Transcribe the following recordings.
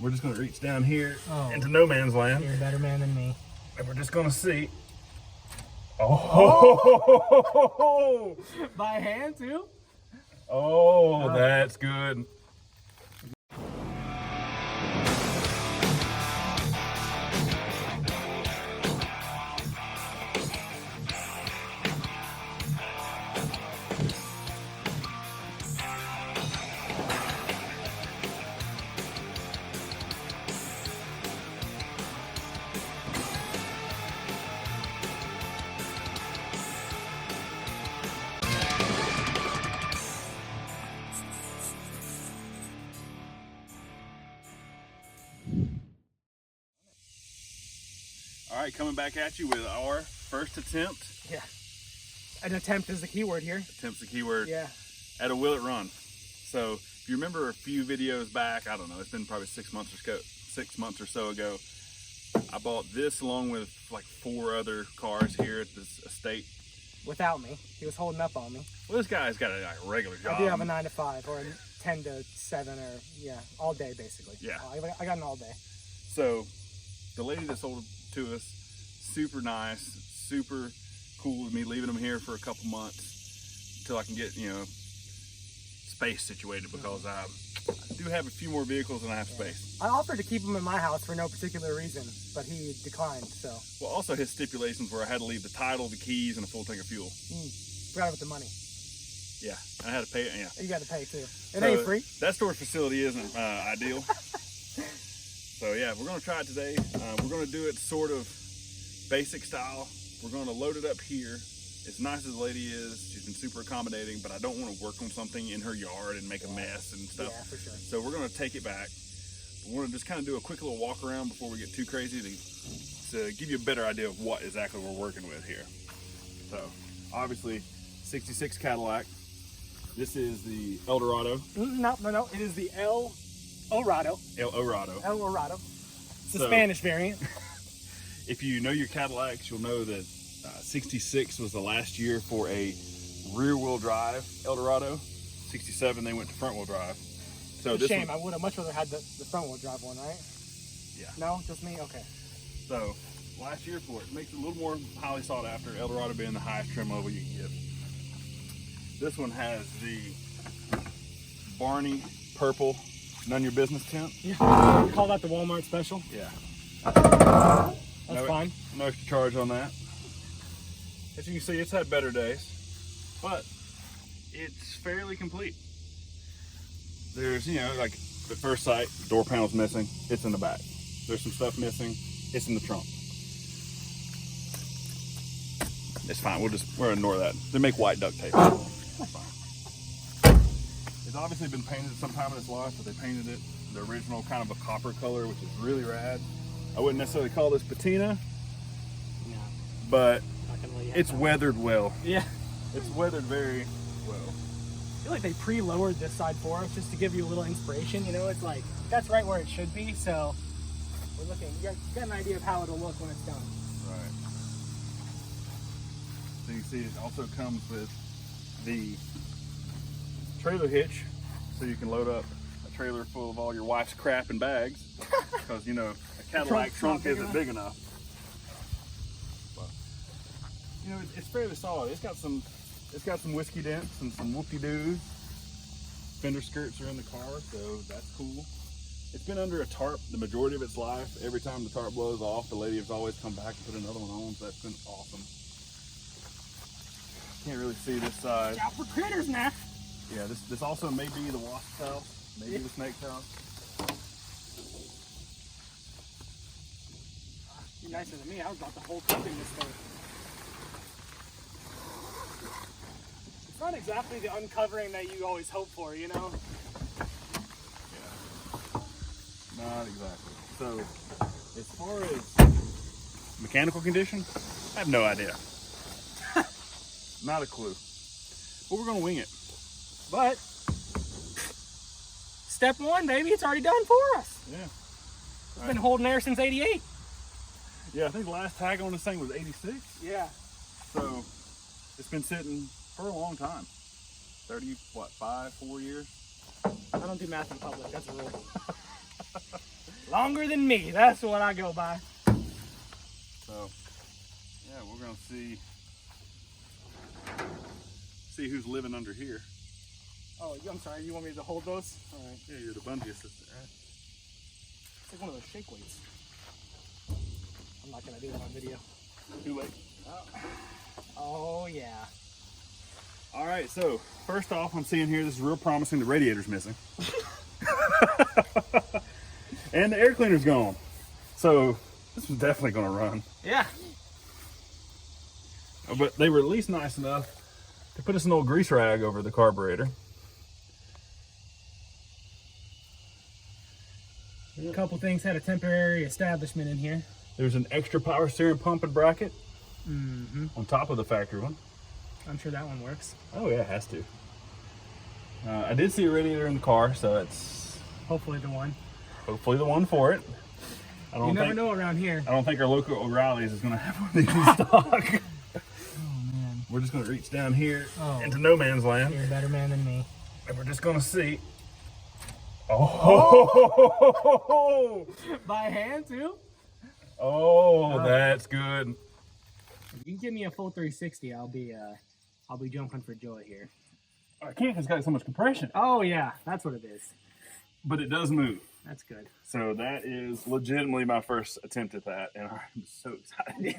we're just gonna reach down here into no man's land. You're a better man than me. And we're just gonna see. Oh! By hand too? Oh, that's good. All right, coming back at you with our first attempt. Yeah. An attempt is the key word here. Attempt's the key word. Yeah. At a Will It Run. So if you remember a few videos back, I don't know, it's been probably 6 months or so ago, I bought this along with like 4 other cars here at this estate. Without me. He was holding up on me. Well, this guy's got a regular job. I do have a 9 to 5 or a 10 to 7 or all day basically. Yeah. I got an all day. So the lady that sold it to us, super nice, super cool with me leaving them here for a couple months until I can get, you know, space situated, because I do have a few more vehicles than I have space. I offered to keep him in my house for no particular reason, but he declined, so. Well, also his stipulations were I had to leave the title, the keys, and a full tank of fuel. Forgot about the money. Yeah, I had to pay it, yeah. You got to pay too. It ain't free. That storage facility isn't ideal. So yeah, we're gonna try it today. We're gonna do it sort of basic style. We're gonna load it up here. As nice as the lady is, she's been super accommodating, but I don't want to work on something in her yard and make a mess and stuff. Yeah, for sure. So we're gonna take it back. We want to just kind of do a quick little walk around before we get too crazy to give you a better idea of what exactly we're working with here. So obviously, 66 Cadillac. This is the El Dorado. No. It is the El Dorado. El Dorado. El Dorado. It's the So, Spanish variant. If you know your Cadillacs, you'll know that 66 was the last year for a rear-wheel drive El Dorado. 67, they went to front-wheel drive. So this Shame, I would have much rather had the front-wheel drive one, right? Yeah. No, just me? Okay. So last year for it. Makes it a little more highly sought after, El Dorado being the highest trim level you can get. This one has the Barney purple None Your Business tint. Yeah. You call that the Walmart special? Yeah. That's fine. No extra charge on that. As you can see, it's had better days, but it's fairly complete. There's, you know, like at first sight, door panel's missing. It's in the back. There's some stuff missing. It's in the trunk. It's fine. We're gonna ignore that. They make white duct tape. It's fine. It's obviously been painted at some time in its life, but they painted it the original kind of a copper color, which is really rad. I wouldn't necessarily call this patina, No. but Really it's weathered well. Yeah. It's weathered very well. I feel like they pre-lowered this side for us just to give you a little inspiration. You know, it's like, that's right where it should be. So we're looking, you got an idea of how it'll look when it's done. Right. So you can see it also comes with the trailer hitch, so you can load up a trailer full of all your wife's crap and bags, because you know a Cadillac trunk isn't big enough. But you know it's fairly solid. It's got some whiskey dents and some whoopie-doos. Fender skirts are in the car, so that's cool. It's been under a tarp the majority of its life. Every time the tarp blows off, the lady has always come back and put another one on, so that's been awesome. Can't really see this side. Out for critters now. Yeah, this also may be the wasp's house, maybe the snake's house. You're nicer than me. I was about to hold something this thing. It's not exactly the uncovering that you always hope for, you know? Yeah, not exactly. So, as far as mechanical condition, I have no idea. Not a clue. But we're gonna wing it. But step one, baby, it's already done for us. Yeah. It's been holding air since '88. Yeah, I think the last tag on this thing was 86. Yeah. So it's been sitting for a long time. 30, what, 4 years? I don't do math in public, that's a rule. Longer than me. That's what I go by. So, yeah, we're gonna see who's living under here. Oh, I'm sorry. You want me to hold those? All right. Yeah, you're the bungee assistant, right? It's like one of those shake weights. I'm not gonna do that on video. Too late. Oh yeah. All right, so first off, I'm seeing here this is real promising. The radiator's missing, and the air cleaner's gone. So this was definitely gonna run. Yeah. But they were at least nice enough to put us an old grease rag over the carburetor. A couple things had a temporary establishment in here. There's an extra power steering pump and bracket on top of the factory one. I'm sure that one works. Oh yeah, it has to. I did see a radiator in the car, so it's Hopefully the one. hopefully the one for it. I don't You never think know around here. I don't think our local O'Reilly's is gonna have one of these in stock. Oh man. We're just gonna reach down here Oh. into no man's land, You're a better man than me. and we're just gonna see. Oh, By hand too? oh, that's good. If you can give me a full 360, I'll be jumping for joy here. I can't 'cause it's got so much compression, Oh yeah, that's what it is. but it does move. That's good. So that is legitimately my first attempt at that, and I'm so excited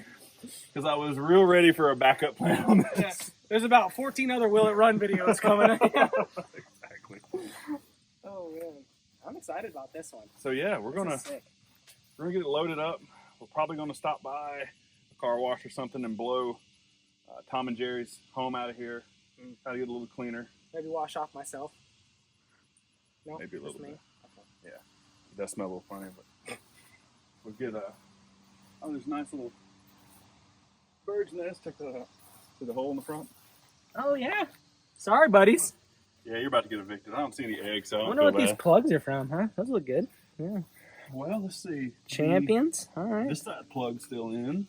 because I was real ready for a backup plan on this. Yeah. There's about 14 other Will It Run videos coming up. Exactly. Oh man, I'm excited about this one. So yeah, we're gonna Sick. get it loaded up. We're probably gonna stop by a car wash or something and blow Tom and Jerry's home out of here. Try to get a little cleaner. Maybe wash off myself. No, Maybe a just little me. bit. Yeah, it does smell a little funny, but we'll get oh, there's a nice little bird's nest to the hole in the front. Oh yeah. Sorry, buddies. Yeah, you're about to get evicted. I don't see any eggs, so I I don't wonder feel what these bad. plugs are from, huh? Those look good. Yeah. Well, let's see. Champions. All right. This side plug's still in,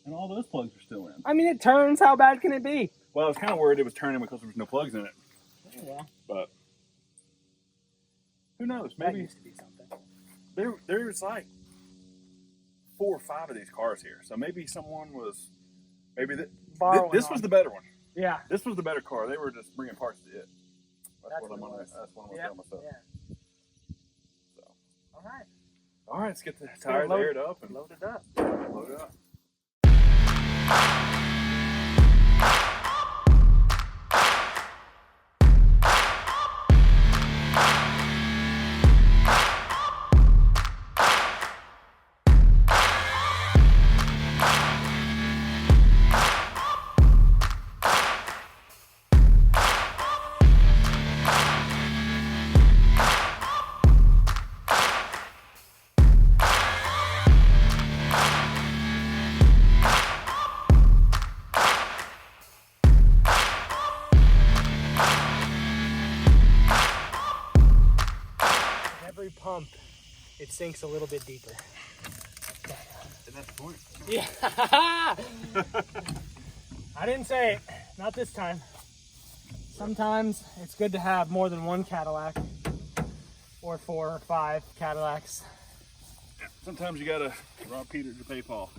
and all those plugs are still in. I mean, it turns. How bad can it be? Well, I was kind of worried it was turning because there was no plugs in it, Oh, well, but who knows? that Maybe used to be something. there's like 4 or 5 of these cars here, so maybe someone was Borrowing this on. was the better one. Yeah. This was the better car. They were just bringing parts to it. That's That's what I'm what it gonna. was. That's what I'm gonna Yeah. tell myself. Yeah. So, All right. all right, let's get the gonna tires load- aired up and Load it up. load it up. Every pump, it sinks a little bit deeper. Isn't that the point? Yeah. I didn't say it. Not this time. Sometimes it's good to have more than one Cadillac, or 4 or 5 Cadillacs. Sometimes you gotta rob Peter to pay Paul.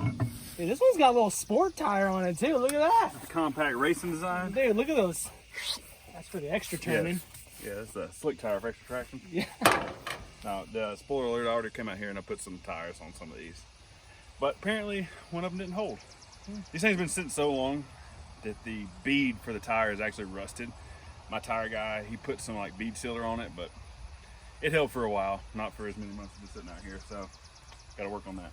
Dude, this one's got a little sport tire on it too. Look at that. The compact racing design. Dude, look at those. That's for the extra turning. Yeah, it's a slick tire for extra traction. Yeah. Now, the spoiler alert, I already came out here and I put some tires on some of these. But apparently, one of them didn't hold. These things have been sitting so long that the bead for the tire is actually rusted. My tire guy, he put some like bead sealer on it, but it held for a while, not for as many months as it's sitting out here, so gotta work on that.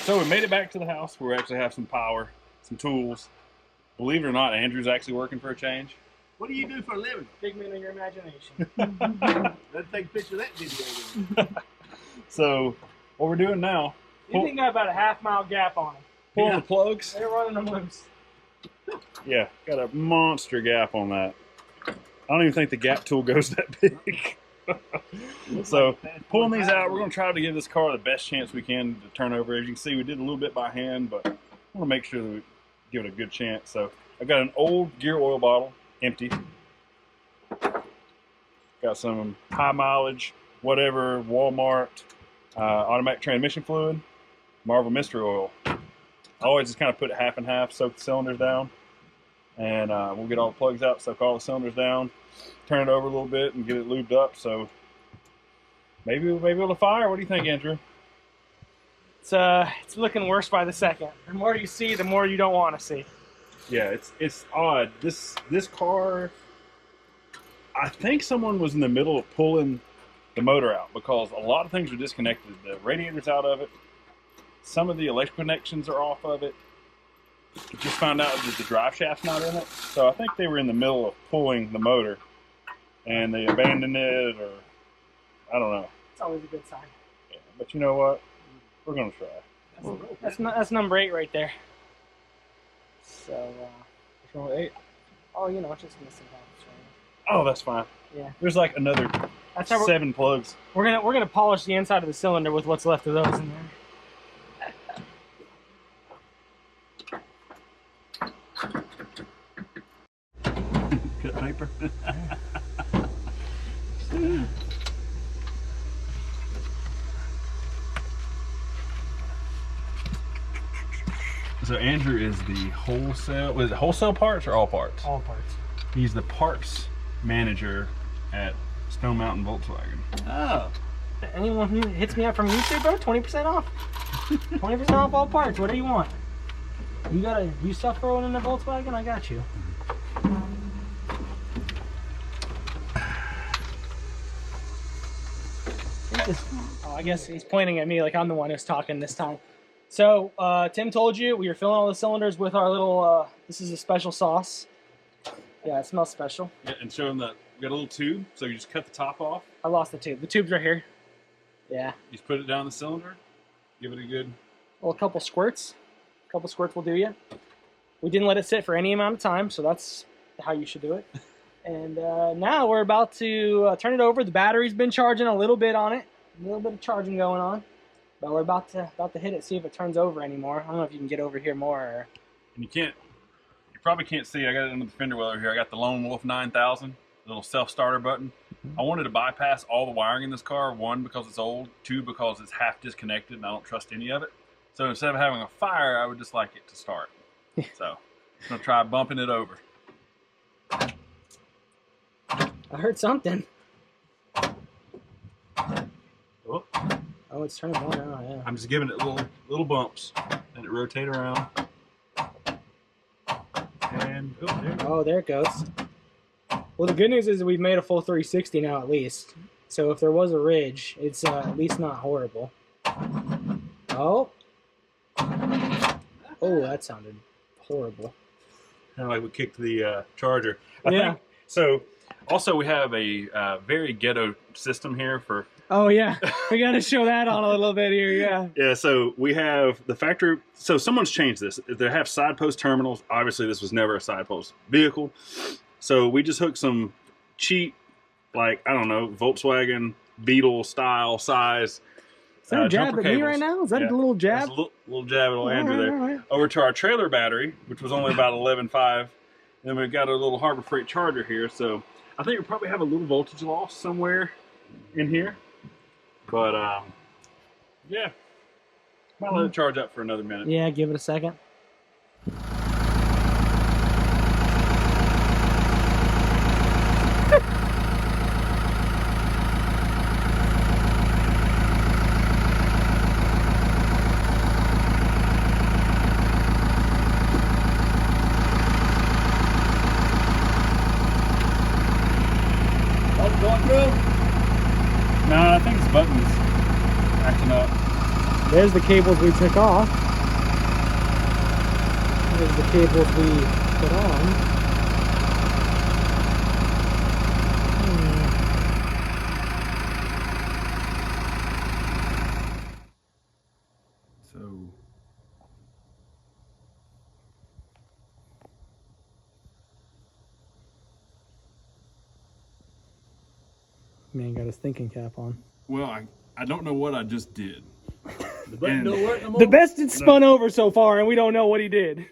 So we made it back to the house where we actually have some power, some tools. Believe it or not, Andrew's actually working for a change. What do you do for a living? Figment of your imagination. Let's take a picture of that video. So what we're doing now, You think got about a half-mile gap on them. pulling the plugs. They're running them loose. Yeah, got a monster gap on that. I don't even think the gap tool goes that big. So pulling these out, we're going to try to give this car the best chance we can to turn over. As you can see, we did a little bit by hand, but I want to make sure that we give it a good chance. So I've got an old gear oil bottle, empty. Got some high mileage, whatever, Walmart, automatic transmission fluid, Marvel Mystery Oil. I always just kind of put it half and half, soak the cylinders down, and we'll get all the plugs out, soak all the cylinders down, turn it over a little bit, and get it lubed up. So maybe we'll be able to fire. What do you think, Andrew? It's looking worse by the second. The more you see, the more you don't want to see. Yeah, it's odd. This car, I think someone was in the middle of pulling the motor out because a lot of things are disconnected. The radiator's out of it. Some of the electrical connections are off of it. Just found out that the drive shaft's not in it. So I think they were in the middle of pulling the motor and they abandoned it, or I don't know. It's always a good sign. Yeah, but you know what? We're going to try. That's number 8 right there. So, What's wrong with 8? oh, you know, it's just missing half. Oh, that's fine. Yeah. There's like another That's how 7 plugs. we're gonna polish the inside of the cylinder with what's left of those in there. Cut paper. So Andrew is the wholesale. Was it wholesale parts or all parts? All parts. He's the parts manager at Stone Mountain Volkswagen. Oh. Anyone who hits me up from YouTube, bro, 20% off. 20% off all parts. What do you want? You stuff rolling in the Volkswagen? I got you. Oh, I guess he's pointing at me like I'm the one who's talking this time. So, Tim told you we were filling all the cylinders with our little, this is a special sauce. Yeah, it smells special. Yeah, and show him that we got a little tube, so you just cut the top off. I lost the tube. The tube's right here. Yeah. You just put it down the cylinder, give it a good. Well, a couple squirts. A couple squirts will do you. We didn't let it sit for any amount of time, so that's how you should do it. And now we're about to turn it over. The battery's been charging a little bit on it. A little bit of charging going on. But we're about to hit it, see if it turns over anymore. I don't know if you can get over here more. Or... And you probably can't see, I got it under the fender welder here. I got the Lone Wolf 9000, the little self-starter button. I wanted to bypass all the wiring in this car. 1, because it's old. 2, because it's half disconnected and I don't trust any of it. So instead of having a fire, I would just like it to start. So I'm going to try bumping it over. I heard something. Oh. Oh, it's turning more now, yeah. I'm just giving it little bumps, and it rotate around. And there it goes. Well, the good news is we've made a full 360 now, at least. So if there was a ridge, it's at least not horrible. Oh. Oh, that sounded horrible. Kind of like we kicked the charger. I Yeah. think, so also we have a very ghetto system here for. Oh yeah, we got to show that on a little bit here, yeah. Yeah, so we have the factory. So someone's changed this. They have side post terminals. Obviously, this was never a side post vehicle. So we just hooked some cheap, like, I don't know, Volkswagen Beetle style size. Is that a jab jumper at me cables. right now? Is that a little jab? That's a little jab at old Andrew there. All right. Over to our trailer battery, which was only about 11.5. Then we've got a little Harbor Freight charger here. So I think we probably have a little voltage loss somewhere in here. But, yeah. Might let it charge up for another minute. Yeah, give it a second. That's going through. No, I think it's buttons acting up. There's the cables we took off. There's the cables we put on. So Man got his thinking cap on. Well, I don't know what I just did. The button don't work no more. The best it's spun over so far, and we don't know what he did.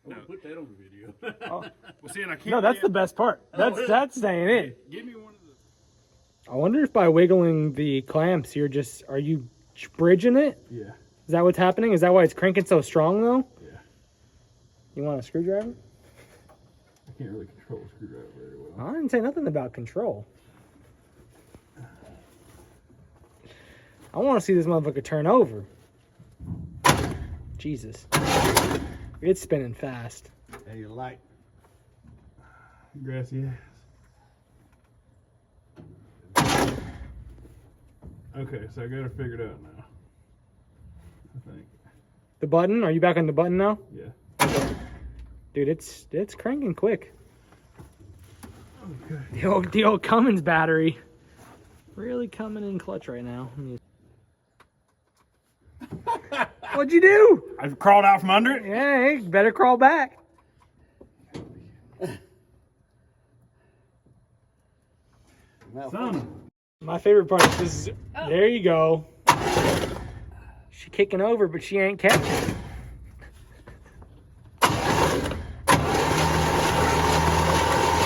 No. Put that on the video. Well, see, and I can't. No, that's the best part. That's staying in. Give me one of the. I wonder if by wiggling the clamps, are you bridging it? Yeah. Is that what's happening? Is that why it's cranking so strong though? Yeah. You want a screwdriver? I can't really control a screwdriver very well. I didn't say nothing about control. I want to see this motherfucker turn over. Jesus. It's spinning fast. Hey, you like grassy ass. Okay, so I got it figured out now. I think. The button? Are you back on the button now? Yeah. Dude, it's cranking quick. Okay. The old Cummins battery. Really coming in clutch right now. What'd you do? I crawled out from under it. Yeah, hey, better crawl back. Son. My favorite part is this. There you go. She kicking over, but she ain't catching.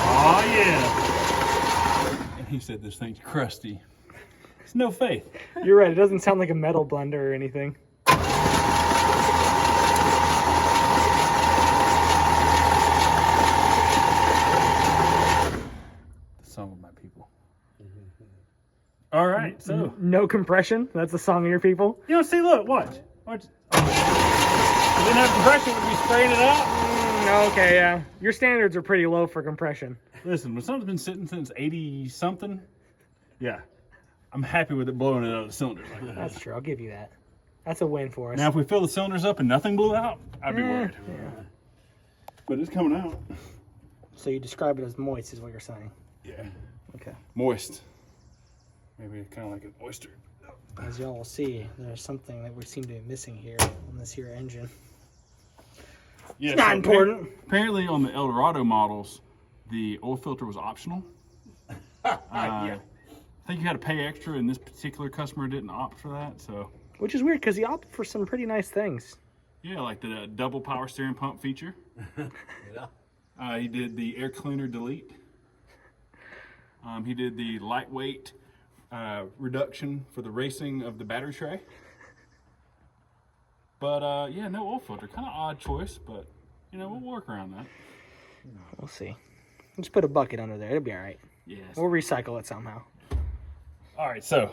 Oh yeah. And he said this thing's crusty. It's no faith. You're right. It doesn't sound like a metal blender or anything. The song of my people. All right, so No compression. That's the song of your people. you know, see, look, watch. If it didn't have compression, would we spraying it out? Okay, yeah. Your standards are pretty low for compression. Listen, when something's been sitting since 80 something, yeah, I'm happy with it blowing it out of the cylinders like that. That's true. I'll give you that. That's a win for us. Now, if we fill the cylinders up and nothing blew out, I'd be worried. Yeah. But it's coming out. So you describe it as moist, is what you're saying. Yeah, Okay. moist. Maybe kind of like an oyster. As y'all will see, there's something that we seem to be missing here on this here engine. Yeah, It's not important. Apparently, on the El Dorado models, the oil filter was optional. Yeah. I think you had to pay extra, and this particular customer didn't opt for that. So, Which is weird because he opted for some pretty nice things. yeah, like the double power steering pump feature. Yeah. He did the air cleaner delete. He did the lightweight reduction for the racing of the battery tray. But yeah, no oil filter. Kind of odd choice, but you know, we'll work around that. We'll see. Just put a bucket under there. It'll be all right. Yes. We'll recycle it somehow. All right, so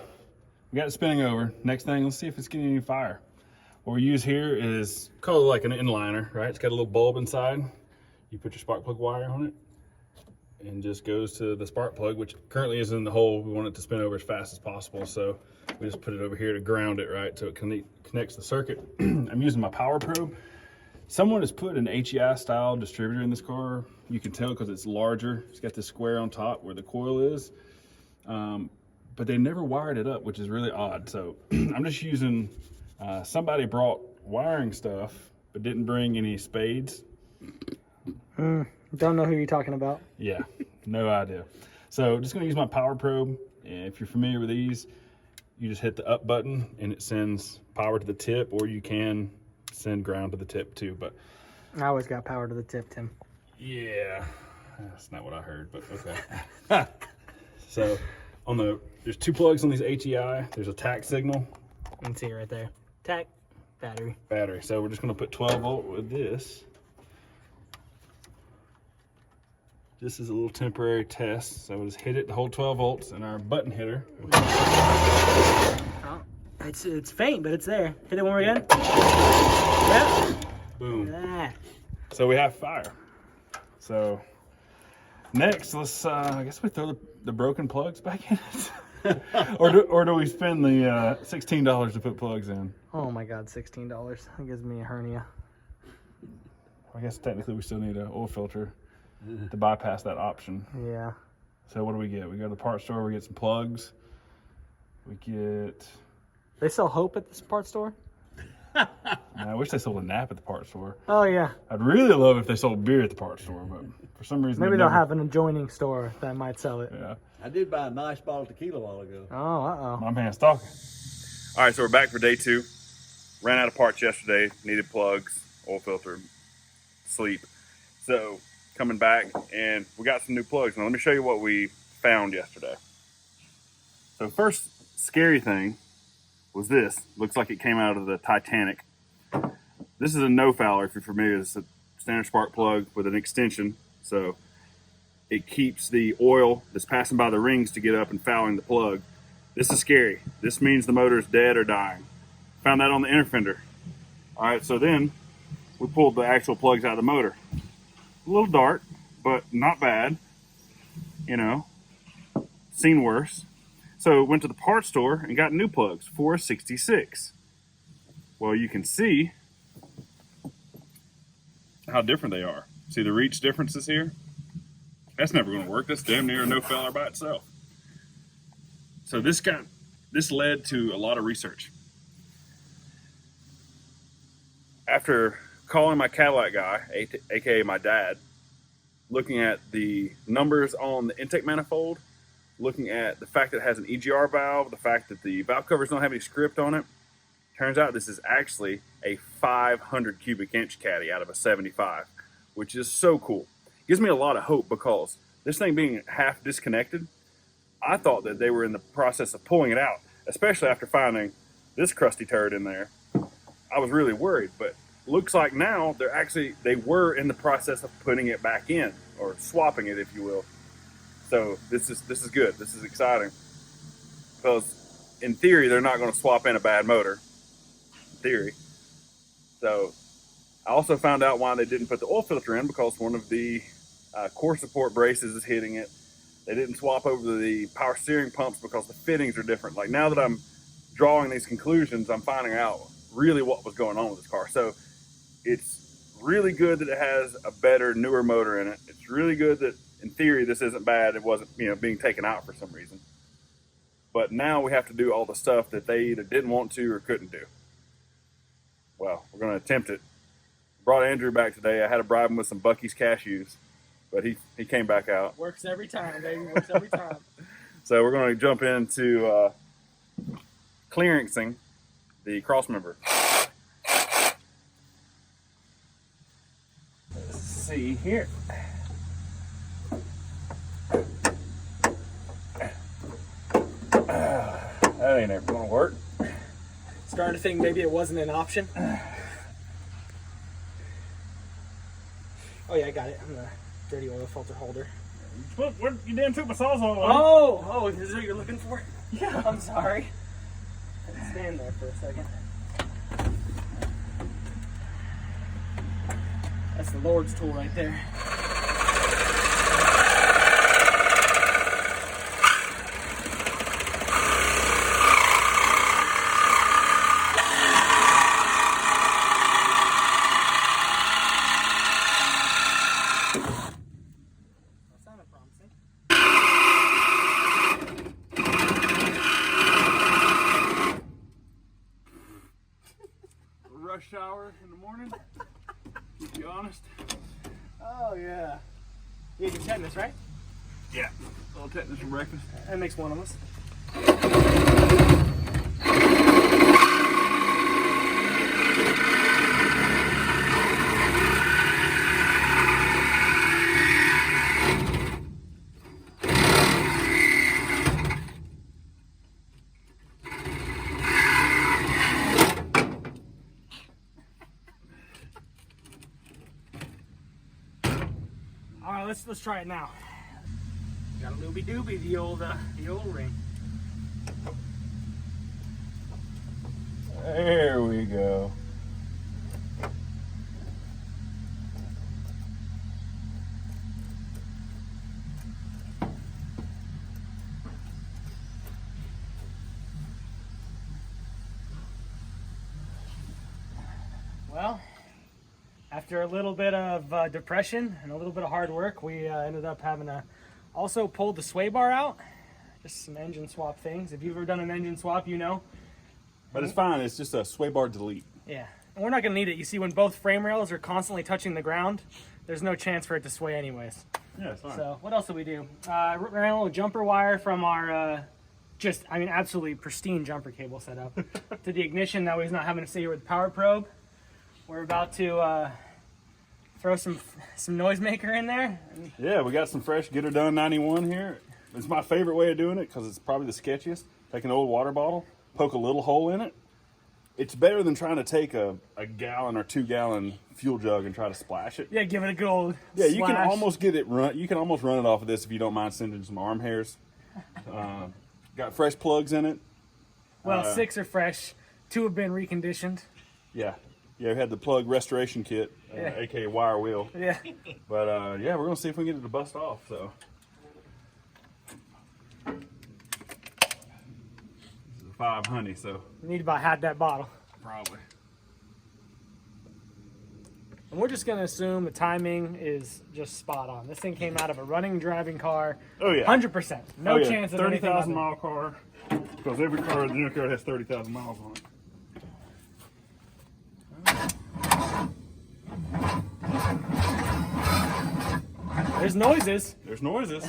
we got it spinning over. Next thing, let's see if it's getting any fire. What we use here is called like an inliner, right? It's got a little bulb inside. You put your spark plug wire on it and just goes to the spark plug, which currently is in the hole. We want it to spin over as fast as possible. So we just put it over here to ground it, right? So it connects the circuit. I'm using my power probe. Someone has put an HEI style distributor in this car. You can tell because it's larger. It's got this square on top where the coil is. But they never wired it up, which is really odd. So I'm just using, somebody brought wiring stuff, but didn't bring any spades. Don't know who you're talking about. Yeah, no idea. So just gonna use my power probe. And if you're familiar with these, you just hit the up button and it sends power to the tip, or you can send ground to the tip too. But I always got power to the tip, Tim. yeah, that's not what I heard, but okay. So there's two plugs on these HEI. There's a tack signal. You can see it right there. Tack, battery. So we're just gonna put 12 volt with this. This is a little temporary test. So we'll just hit it to hold 12 volts, and our button hitter. Oh, it's faint, but it's there. Hit it one more again. Yep. Boom. Look at that. So we have fire. So next, let's I guess we throw the broken plugs back in it. or do we spend the $16 to put plugs in? Oh my God, $16. That gives me a hernia. I guess technically we still need an oil filter to bypass that option. Yeah. So what do we get? We go to the parts store, we get some plugs. We get, They sell Hope at this parts store? I wish they sold a nap at the parts store. Oh yeah. I'd really love if they sold beer at the parts store, but for some reason Maybe they they'll never- have an adjoining store that might sell it. Yeah. I did buy a nice bottle of tequila a while ago. Oh, uh-oh. My man's talking. All right, so we're back for day 2. Ran out of parts yesterday. Needed plugs, oil filter, sleep. So coming back, and we got some new plugs. Now let me show you what we found yesterday. So first scary thing was this. Looks like it came out of the Titanic. This is a no-fouler, if you're familiar. It's a standard spark plug with an extension. So it keeps the oil that's passing by the rings to get up and fouling the plug. This is scary. This means the motor is dead or dying. Found that on the inner fender. All right, so then we pulled the actual plugs out of the motor. A little dark, but not bad. You know, seen worse. So went to the parts store and got new plugs for $66. Well, you can see how different they are. See the reach differences here? That's never going to work. That's damn near a no fouler by itself. So this led to a lot of research. After calling my Cadillac guy, aka my dad, looking at the numbers on the intake manifold, looking at the fact that it has an EGR valve, the fact that the valve covers don't have any script on it, turns out this is actually a 500 cubic inch caddy out of a 75, which is so cool. Gives me a lot of hope because this thing being half disconnected, I thought that they were in the process of pulling it out, especially after finding this crusty turd in there. I was really worried, but looks like now they were in the process of putting it back in, or swapping it, if you will. So this is good. This is exciting because in theory they're not going to swap in a bad motor. In theory. So I also found out why they didn't put the oil filter in, because one of the core support braces is hitting it. They didn't swap over the power steering pumps because the fittings are different. Like, now that I'm drawing these conclusions, I'm finding out really what was going on with this car. So it's really good that it has a better, newer motor in it. It's really good that, in theory, this isn't bad. It wasn't, being taken out for some reason. But now we have to do all the stuff that they either didn't want to or couldn't do. Well, we're going to attempt it. Brought Andrew back today. I had to bribe him with some Buc-ee's cashews, but he came back out. Works every time, baby. Works every time. So we're going to jump into clearancing the crossmember. Let's see here. That ain't ever going to work. Starting to think maybe it wasn't an option. Oh yeah, I got it. I'm the dirty oil filter holder. You damn took my sawzall on. Oh, is this what you're looking for? Yeah. I'm sorry. Stand there for a second. That's the Lord's tool right there. Rush hour in the morning. Keep you honest. Oh yeah. You ate your tetanus, right? Yeah. A little tetanus for breakfast. That makes one of us. All right, let's try it now. Got a looby dooby, the old ring. There we go. Well, after a little bit of depression and a little bit of hard work, we ended up having to also pull the sway bar out. Just some engine swap things. If you've ever done an engine swap, you know. But it's fine. It's just a sway bar delete. Yeah. And we're not going to need it. You see, when both frame rails are constantly touching the ground, there's no chance for it to sway anyways. Yeah, it's fine. So what else did we do? Ran a little jumper wire from our absolutely pristine jumper cable setup to the ignition. That way he's not having to stay here with the power probe. We're about to throw some noisemaker in there. Yeah, we got some fresh Get Her Done 91 here. It's my favorite way of doing it because it's probably the sketchiest. Take an old water bottle, poke a little hole in it. It's better than trying to take a gallon or 2 gallon fuel jug and try to splash it. Yeah, give it a good old Yeah, you can splash. almost get it run. You can almost run it off of this if you don't mind sending some arm hairs. Got fresh plugs in it. Well, 6 are fresh. 2 have been reconditioned. Yeah, we had the plug restoration kit, Yeah. aka wire wheel. Yeah. But yeah, we're gonna see if we can get it to bust off. So this is a 5 honey, so We need about half that bottle. probably. And we're just going to assume the timing is just spot on. This thing came out of a running, driving car. Oh yeah, 100%. No Oh, yeah. chance of 30,000 anything mile car, because every car in the junkyard has 30,000 miles on it. other. There's noises. There's noises.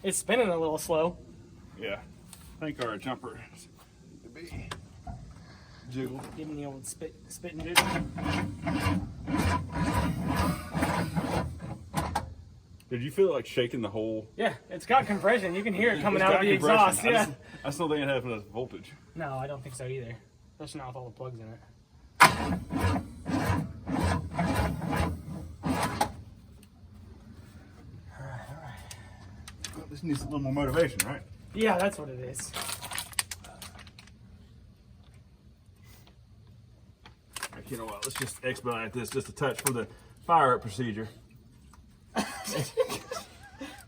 It's spinning a little slow. Yeah, I think our jumper needs to be jiggle. Give me the old spit and jiggle. Did you feel it like shaking the whole? Yeah, it's got compression. You can hear it coming It's out of got the compression. exhaust. Yeah. I just don't think it has enough voltage. No, I don't think so either. Especially not with all the plugs in it. Well, this needs a little more motivation, right? Yeah, that's what it is. You know what? Let's just expedite this just a touch for the fire up procedure.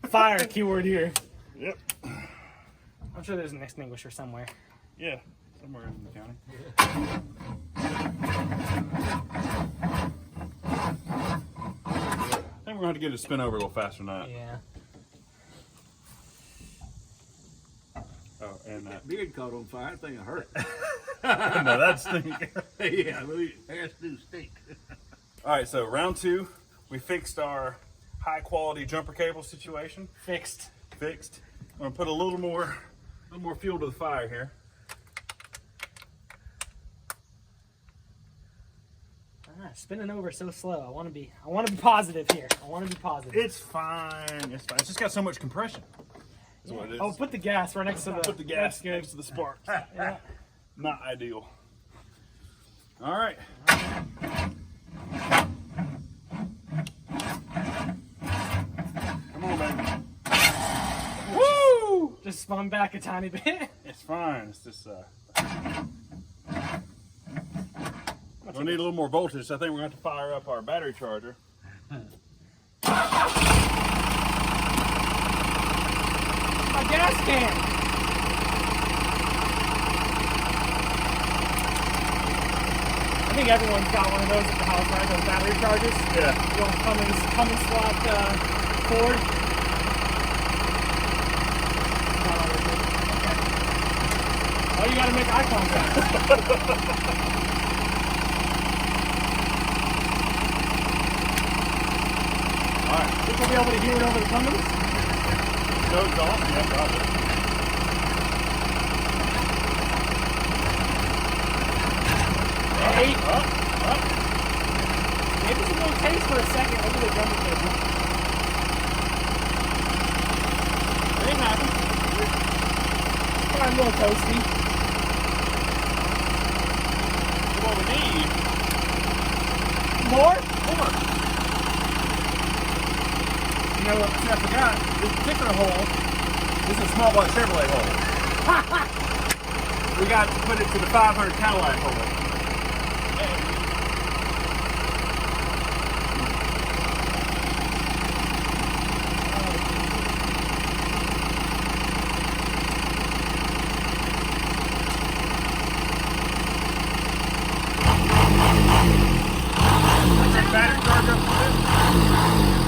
Fire keyword here. Yep. I'm sure there's an extinguisher somewhere. Yeah. Somewhere in the county. I think we're going to get it to spin over a little faster than that. Yeah. Oh, and that. Beard caught on fire. That thing hurt. No, that's the. Yeah, hair do stink. All right, so round 2, we fixed our high quality jumper cable situation. Fixed. Fixed. I'm gonna put a little more fuel to the fire here. Spinning over so slow. I want to be positive here. I want to be positive. It's fine. It's fine. It's just got so much compression. That's what it is. Oh, put the gas right next to the. Put the gas That's good. next to the sparks. Yeah. Not ideal. All right. Come on, baby. Woo! Just spun back a tiny bit. It's fine. It's just we'll need a little more voltage. So I think we're going to have to fire up our battery charger. My gas can. I think everyone's got one of those at the house, right? Those battery chargers. Yeah. You want Cummins slot cord. Oh, you gotta make eye contact. Alright. Think we'll be able to hear it over the Cummins? No exhaust? Yeah, probably. Hey, Up. maybe it's a little taste for a second. Look at the jumper cable. It ain't happy. Probably a little toasty. What we need. More? You know what? I forgot. This particular hole, this is a small block Chevrolet hole. We got to put it to the 500 Cadillac hole. Battery charge up to this.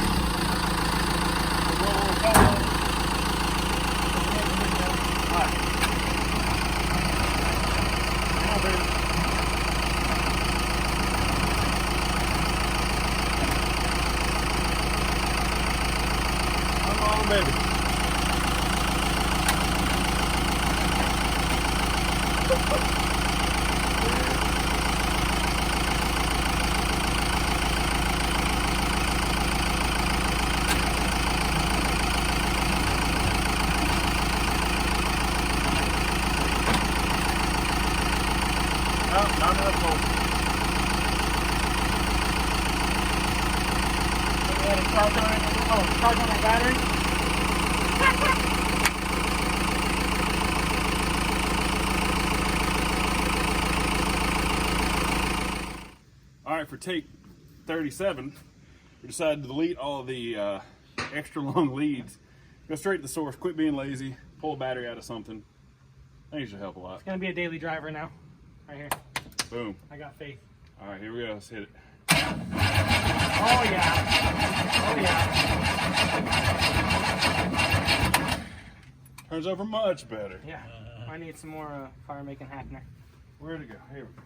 on, baby. Oh, not enough volt. Go ahead and charge on it. Oh, charge on that battery. All right, for take 37, we decided to delete all of the extra long leads. Go straight to the source, quit being lazy, pull a battery out of something. I think it should help a lot. It's gonna be a daily driver now. Right here. Boom. I got faith. All right, here we go. Let's hit it. Oh yeah. Oh yeah. Turns over much better. Yeah. I need some more fire making happener. Where'd it go? Here we go.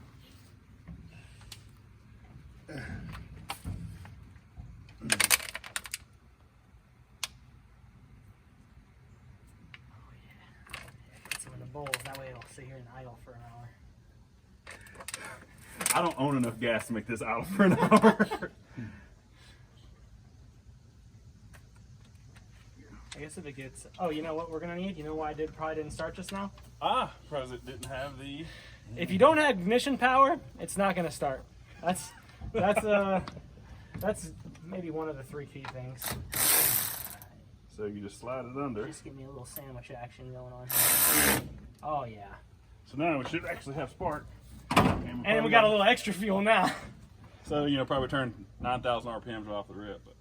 Get some in the bowls. That way it'll sit here and idle for an hour. I don't own enough gas to make this idle for an hour. I guess if it gets, oh, you know what we're gonna need? You know why probably didn't start just now? Because it didn't have the. If you don't have ignition power, it's not gonna start. That's maybe one of the 3 key things. So you just slide it under. Just give me a little sandwich action going on. Oh yeah. So now we should actually have spark. And we got a little extra fuel now. So, probably turn 9,000 RPMs off the rip. But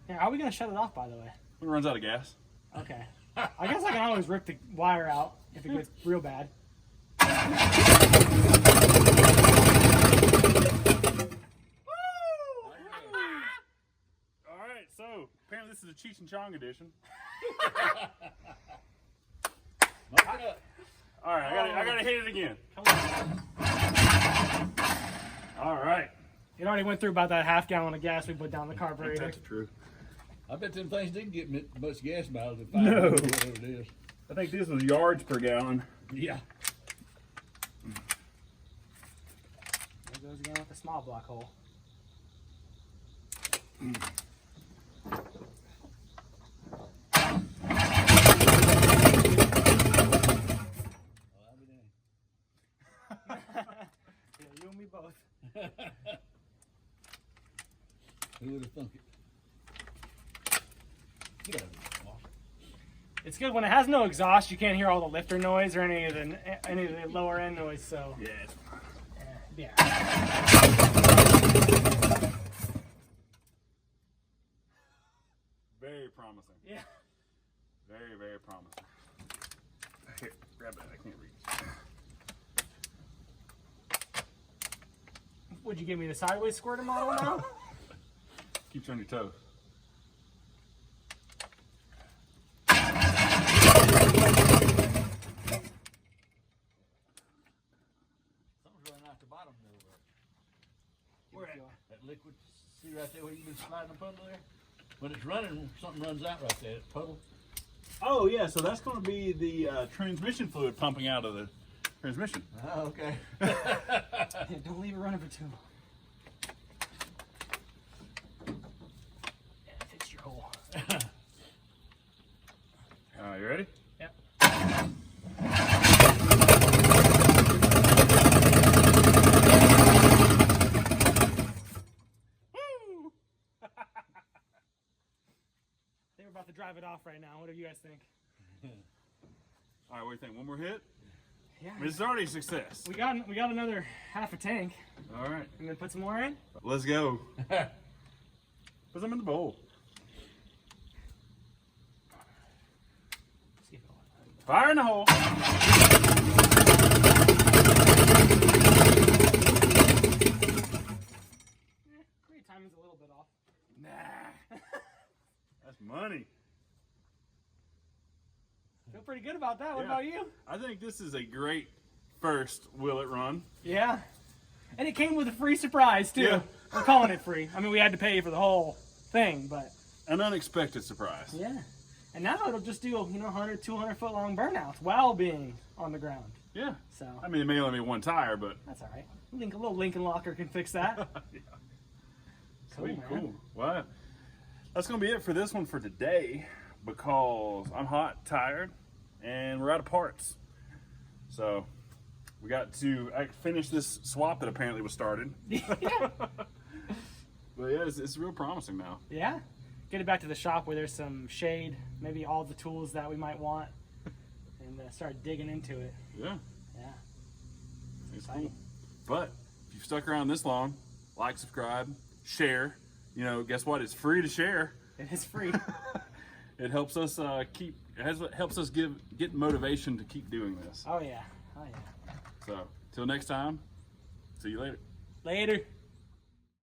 Yeah, how are we gonna shut it off, by the way? when it runs out of gas. Okay. I guess I can always rip the wire out if it gets real bad. All right, so apparently this is a Cheech and Chong edition. All right, I gotta hit it again. All right. It already went through about that half gallon of gas we put down the carburetor. That's true. I bet them things didn't get much gas miles. No. Whatever it is. I think this was yards per gallon. Yeah. There goes again with the small block hole. Yeah, you and me both. Who would have thunk it? Get out of here, boss. It's good when it has no exhaust. You can't hear all the lifter noise or any of the lower end noise. So Yeah. Very promising. Yeah. Very, very promising. Here, grab that. I can't reach. Would you give me the sideways squirter model now? Keeps you on your toes. Something's running out the bottom there. Where at? That liquid, see right there where you've been sliding the puddle there? When it's running, something runs out right there. It's puddle. Oh yeah, so that's going to be the transmission fluid pumping out of the transmission. Oh, okay. Yeah, don't leave it running for too long. Yeah, fix your hole. You ready? Yep. Woo! They were about to drive it off right now. What do you guys think? All right, what do you think? One more hit? Yeah. I mean, it's already a success. We got another half a tank. All right, I'm gonna put some more in. let's go. Put them in the bowl. See if it'll- Fire in the hole. Great timing's a little bit off. Nah. That's money. Feel pretty good about that. What Yeah. about you? I think this is a great first Will It Run. Yeah. And it came with a free surprise too. Yeah. We're calling it free. I mean, we had to pay for the whole thing, but An unexpected surprise. yeah. And now it'll just do 100, 200 foot long burnouts while being on the ground. Yeah. So I mean, it may only be one tire, but that's all right. A little Lincoln Locker can fix that. yeah. Cool, Sweet, man. cool. Well, that's gonna be it for this one for today because I'm hot, tired, and we're out of parts. So we got to finish this swap that apparently was started. Yeah. But yeah, it's real promising now. Yeah. Get it back to the shop where there's some shade, maybe all the tools that we might want, and start digging into it. Yeah. Yeah. It's Exciting. cool. But if you've stuck around this long, like, subscribe, share. Guess what? It's free to share. It is free. It helps us helps us get motivation to keep doing this. Oh yeah. Oh yeah. So till next time, see you later. Later.